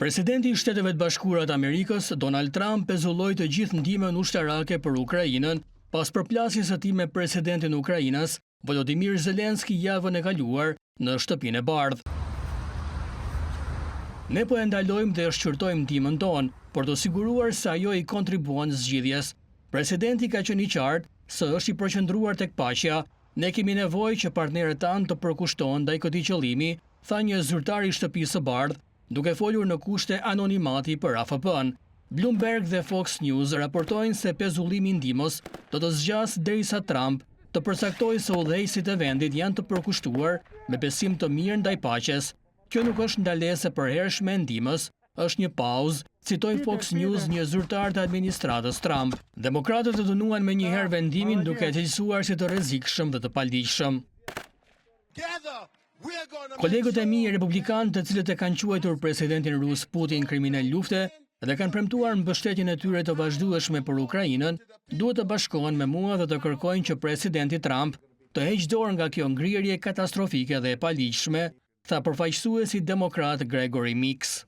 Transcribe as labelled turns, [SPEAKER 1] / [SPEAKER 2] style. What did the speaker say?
[SPEAKER 1] Presidenti i Shteteve të Bashkuara të Amerikës, Donald Trump, pezulloi të gjithë ndihmën ushtarake për Ukrainën pas përplasjes së tij me presidentin e Ukrainës, Volodymyr Zelensky, javën e kaluar në Shtëpinë e Bardhë. Ne po e ndalojmë dhe shqyrtojmë ndihmën tonë, por të siguruar se ajo i kontribuon zgjidhjes. Presidenti ka qenë i qartë se është i përqendruar tek paqja. Ne kemi nevojë që partnerët tanë të përkushtohen ndaj këtij qëllimi, tha një zyrtar i Shtëpisë së Bardhë, duke folur në kushte anonimati për AFP-n. Bloomberg dhe Fox News raportojnë se pezullimi i ndihmës do të zgjasë derisa Trump të përcaktojë se udhëheqësit e vendit janë të përkushtuar me besim të mirë ndaj paqes. Kjo nuk është ndalesë e përhershme e ndihmës, është një pauzë, citoi Fox News një zyrtar të administratës Trump. Demokratët e dënuan menjëherë vendimin duke e cilësuar si të rrezikshëm dhe të paligjshëm. Kolegët e mi republikanë, të cilët e kanë quajtur presidentin rus Putin kriminal lufte dhe kanë premtuar mbështetjen e tyre të vazhdueshme për Ukrainën, duhet të bashkohen me mua dhe të kërkojnë që presidenti Trump të heqë dorë nga kjo ngrirje katastrofike dhe e paligjshme, tha përfaqësuesi demokrat Gregory Meeks.